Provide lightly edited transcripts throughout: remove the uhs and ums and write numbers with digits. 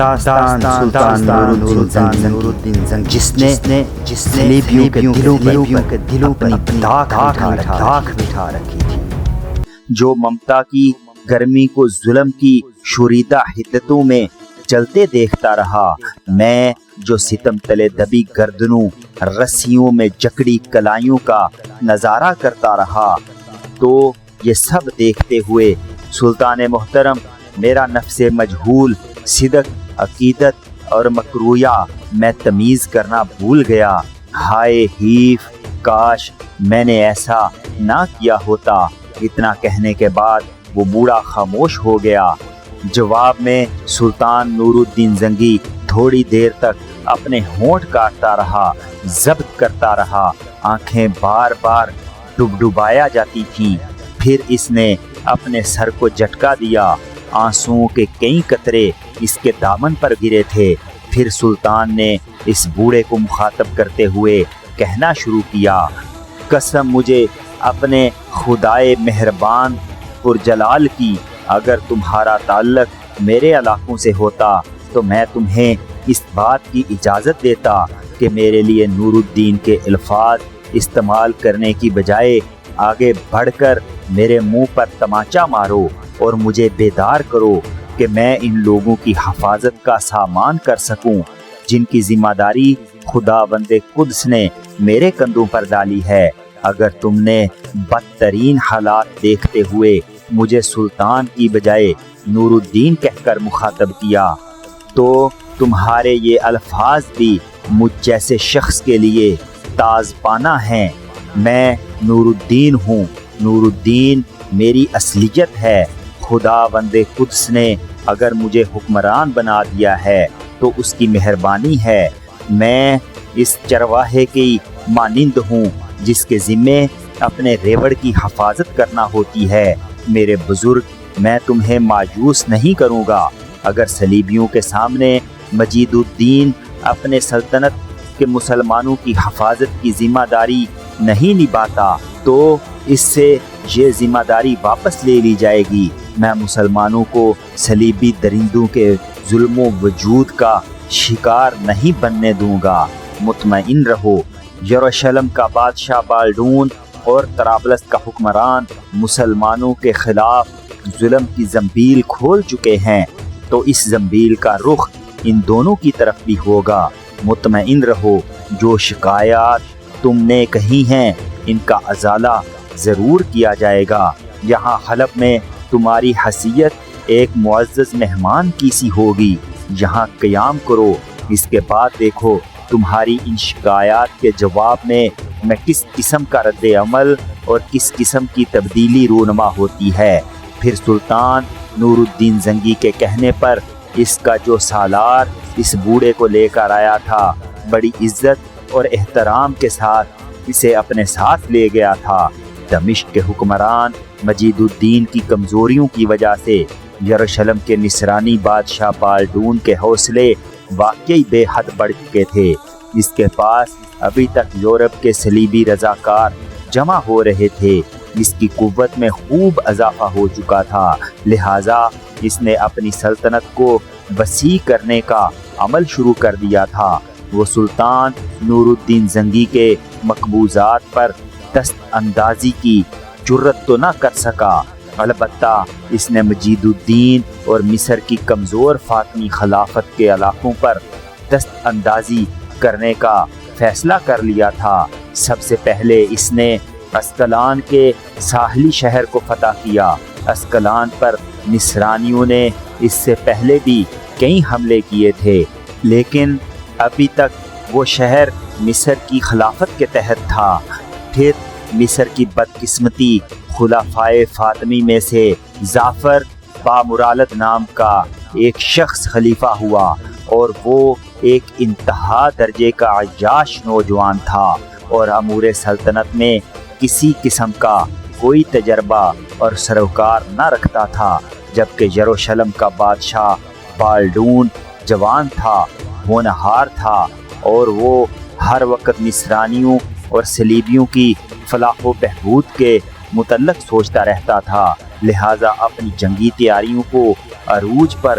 داستان سلطان نورالدین زنگی جس نے صلیبیوں کے دلوں پر اپنی داغ بٹھا رکھی تھی، جو ممتا کی گرمی کو ظلم کی شوریدہ حدتوں میں چلتے دیکھتا رہا، میں جو ستم تلے دبی گردنوں رسیوں میں جکڑی کلائیوں کا نظارہ کرتا رہا، تو یہ سب دیکھتے ہوئے سلطان محترم میرا نفس مجہول، صدق، عقیدت اور مکرویہ میں تمیز کرنا بھول گیا۔ ہائے حیف، کاش میں نے ایسا نہ کیا ہوتا۔ اتنا کہنے کے بعد وہ بوڑھا خاموش ہو گیا۔ جواب میں سلطان نورالدین زنگی تھوڑی دیر تک اپنے ہونٹ کاٹتا رہا، ضبط کرتا رہا، آنکھیں بار بار ڈبڈبایا جاتی تھیں۔ پھر اس نے اپنے سر کو جھٹکا دیا، آنسوؤں کے کئی قطرے اس کے دامن پر گرے تھے۔ پھر سلطان نے اس بوڑھے کو مخاطب کرتے ہوئے کہنا شروع کیا، قسم مجھے اپنے خدائے مہربان پرجلال کی، اگر تمہارا تعلق میرے علاقوں سے ہوتا تو میں تمہیں اس بات کی اجازت دیتا کہ میرے لیے نورالدین کے الفاظ استعمال کرنے کی بجائے آگے بڑھ کر میرے منہ پر تماچا مارو اور مجھے بیدار کرو کہ میں ان لوگوں کی حفاظت کا سامان کر سکوں جن کی ذمہ داری خداوند قدس نے میرے کندھوں پر ڈالی ہے۔ اگر تم نے بدترین حالات دیکھتے ہوئے مجھے سلطان کی بجائے نورالدین کہہ کر مخاطب کیا تو تمہارے یہ الفاظ بھی مجھ جیسے شخص کے لیے تازپانہ ہیں۔ میں نورالدین ہوں، نورالدین میری اصلیت ہے۔ خداوند قدس نے اگر مجھے حکمران بنا دیا ہے تو اس کی مہربانی ہے۔ میں اس چرواہے کی مانند ہوں جس کے ذمے اپنے ریوڑ کی حفاظت کرنا ہوتی ہے۔ میرے بزرگ، میں تمہیں مایوس نہیں کروں گا۔ اگر صلیبیوں کے سامنے مجید الدین اپنے سلطنت کے مسلمانوں کی حفاظت کی ذمہ داری نہیں نبھاتا تو اس سے یہ ذمہ داری واپس لے لی جائے گی۔ میں مسلمانوں کو صلیبی درندوں کے ظلم و وجود کا شکار نہیں بننے دوں گا۔ مطمئن رہو، یروشلم کا بادشاہ بالڈون اور طرابلس کا حکمران مسلمانوں کے خلاف ظلم کی زنبیل کھول چکے ہیں، تو اس زنبیل کا رخ ان دونوں کی طرف بھی ہوگا۔ مطمئن رہو، جو شکایات تم نے کہی ہیں ان کا ازالہ ضرور کیا جائے گا۔ یہاں حلب میں تمہاری حیثیت ایک معزز مہمان کی سی ہوگی۔ یہاں قیام کرو، اس کے بعد دیکھو تمہاری ان شکایات کے جواب میں کس قسم کا رد عمل اور کس قسم کی تبدیلی رونما ہوتی ہے۔ پھر سلطان نورالدین زنگی کے کہنے پر اس کا جو سالار اس بوڑھے کو لے کر آیا تھا بڑی عزت اور احترام کے ساتھ اسے اپنے ساتھ لے گیا تھا۔ دمشق کے حکمران مجید الدین کی کمزوریوں کی وجہ سے یروشلم کے نصرانی بادشاہ بالڈون کے حوصلے واقعی بے حد بڑھ چکے تھے۔ اس کے پاس ابھی تک یورپ کے صلیبی رضاکار جمع ہو رہے تھے۔ اس کی قوت میں خوب اضافہ ہو چکا تھا، لہٰذا اس نے اپنی سلطنت کو وسیع کرنے کا عمل شروع کر دیا تھا۔ وہ سلطان نورالدین زنگی کے مقبوضات پر دست اندازی کی جرت تو نہ کر سکا، البتہ اس نے مجید الدین اور مصر کی کمزور فاطمی خلافت کے علاقوں پر دست اندازی کرنے کا فیصلہ کر لیا تھا۔ سب سے پہلے اس نے اسکلان کے ساحلی شہر کو فتح کیا۔ اسکلان پر نصرانیوں نے اس سے پہلے بھی کئی حملے کیے تھے، لیکن ابھی تک وہ شہر مصر کی خلافت کے تحت تھا۔ پھر مصر کی بدقسمتی، خلفائے فاطمی میں سے جعفر بامرالد نام کا ایک شخص خلیفہ ہوا، اور وہ ایک انتہا درجے کا عیاش نوجوان تھا اور امور سلطنت میں کسی قسم کا کوئی تجربہ اور سروکار نہ رکھتا تھا، جبکہ یروشلم کا بادشاہ بالڈون جوان تھا، ہونہار تھا، اور وہ ہر وقت نصرانیوں اور صلیبیوں کی فلاح و بہبود کے متعلق سوچتا رہتا تھا، لہٰذا اپنی جنگی تیاریوں کو عروج پر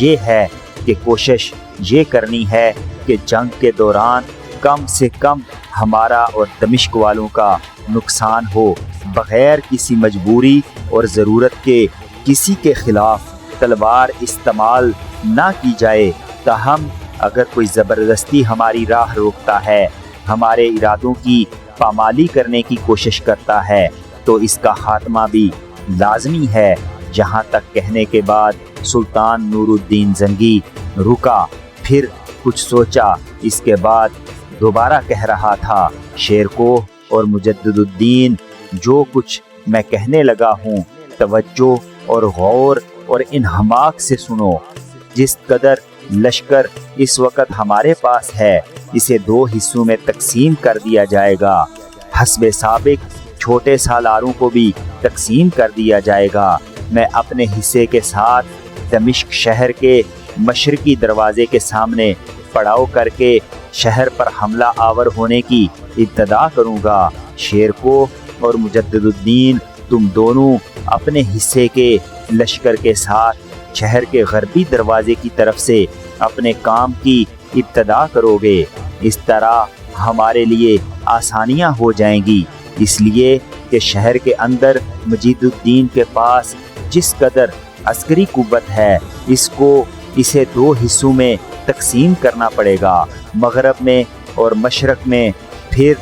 یہ ہے کہ کوشش یہ کرنی ہے کہ جنگ کے دوران کم سے کم ہمارا اور دمشق والوں کا نقصان ہو، بغیر کسی مجبوری اور ضرورت کے کسی کے خلاف تلوار استعمال نہ کی جائے۔ تاہم اگر کوئی زبردستی ہماری راہ روکتا ہے، ہمارے ارادوں کی پامالی کرنے کی کوشش کرتا ہے، تو اس کا خاتمہ بھی لازمی ہے۔ یہاں تک کہنے کے بعد سلطان نور الدین زنگی رکا، پھر کچھ سوچا، اس کے بعد دوبارہ کہہ رہا تھا، شیرکوہ اور مجدد الدین، جو کچھ میں کہنے لگا ہوں توجہ اور غور اور انہماک سے سنو۔ جس قدر لشکر اس وقت ہمارے پاس ہے، اسے 2 حصوں میں تقسیم کر دیا جائے گا۔ حسب سابق چھوٹے سالاروں کو بھی تقسیم کر دیا جائے گا۔ میں اپنے حصے کے ساتھ دمشق شہر کے مشرقی دروازے کے سامنے پڑاؤ کر کے شہر پر حملہ آور ہونے کی ابتدا کروں گا۔ شیرکوہ اور مجدد الدین، تم دونوں اپنے حصے کے لشکر کے ساتھ شہر کے غربی دروازے کی طرف سے اپنے کام کی ابتدا کرو گے۔ اس طرح ہمارے لیے آسانیاں ہو جائیں گی، اس لیے کہ شہر کے اندر مجید الدین کے پاس جس قدر عسکری قوت ہے، اسے 2 حصوں میں تقسیم کرنا پڑے گا، مغرب میں اور مشرق میں۔ پھر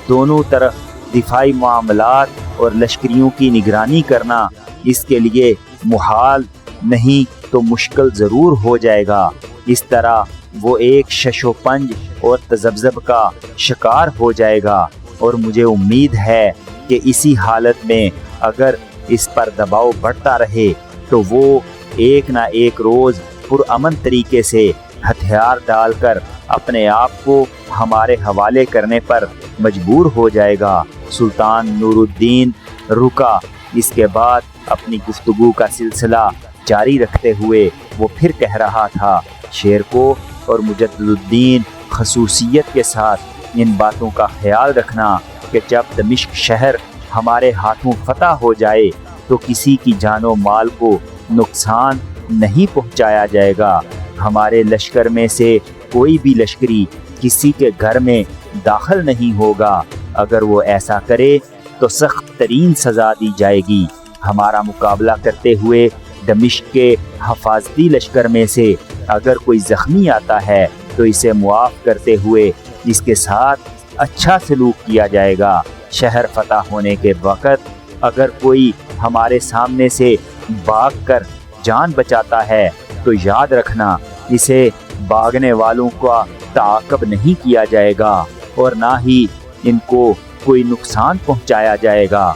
دونوں طرف دفاعی معاملات اور لشکریوں کی نگرانی کرنا اس کے لیے محال نہیں تو مشکل ضرور ہو جائے گا۔ اس طرح وہ ایک شش و پنج اور تذبذب کا شکار ہو جائے گا، اور مجھے امید ہے کہ اسی حالت میں اگر اس پر دباؤ بڑھتا رہے تو وہ ایک نہ ایک روز پرامن طریقے سے ہتھیار ڈال کر اپنے آپ کو ہمارے حوالے کرنے پر مجبور ہو جائے گا۔ سلطان نور الدین رکا، اس کے بعد اپنی گفتگو کا سلسلہ جاری رکھتے ہوئے وہ پھر کہہ رہا تھا، شیرکوہ اور مجدد الدین، خصوصیت کے ساتھ ان باتوں کا خیال رکھنا کہ جب دمشق شہر ہمارے ہاتھوں فتح ہو جائے تو کسی کی جان و مال کو نقصان نہیں پہنچایا جائے گا۔ ہمارے لشکر میں سے کوئی بھی لشکری کسی کے گھر میں داخل نہیں ہوگا، اگر وہ ایسا کرے تو سخت ترین سزا دی جائے گی۔ ہمارا مقابلہ کرتے ہوئے دمشق کے حفاظتی لشکر میں سے اگر کوئی زخمی آتا ہے تو اسے معاف کرتے ہوئے اس کے ساتھ اچھا سلوک کیا جائے گا۔ شہر فتح ہونے کے وقت اگر کوئی ہمارے سامنے سے بھاگ کر جان بچاتا ہے تو یاد رکھنا، اسے بھاگنے والوں کا تعاقب نہیں کیا جائے گا اور نہ ہی ان کو کوئی نقصان پہنچایا جائے گا۔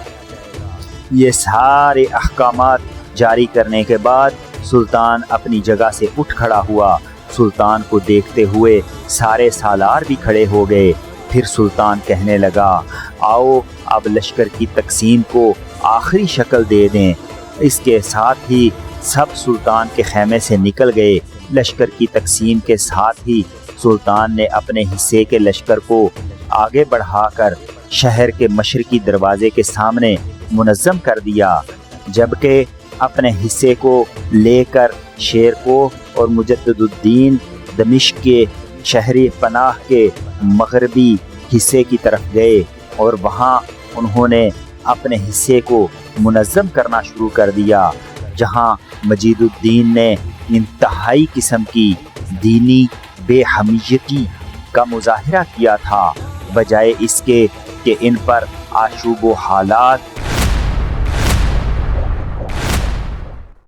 یہ سارے احکامات جاری کرنے کے بعد سلطان اپنی جگہ سے اٹھ کھڑا ہوا۔ سلطان کو دیکھتے ہوئے سارے سالار بھی کھڑے ہو گئے۔ پھر سلطان کہنے لگا، آؤ اب لشکر کی تقسیم کو آخری شکل دے دیں۔ اس کے ساتھ ہی سب سلطان کے خیمے سے نکل گئے۔ لشکر کی تقسیم کے ساتھ ہی سلطان نے اپنے حصے کے لشکر کو آگے بڑھا کر شہر کے مشرقی دروازے کے سامنے منظم کر دیا، جبکہ اپنے حصے کو لے کر شیرکوہ اور مجدد الدین دمشق کے شہری پناہ کے مغربی حصے کی طرف گئے، اور وہاں انہوں نے اپنے حصے کو منظم کرنا شروع کر دیا، جہاں مجید الدین نے انتہائی قسم کی دینی بے حمیتی کا مظاہرہ کیا تھا، بجائے اس کے کہ ان پر آشوب و حالات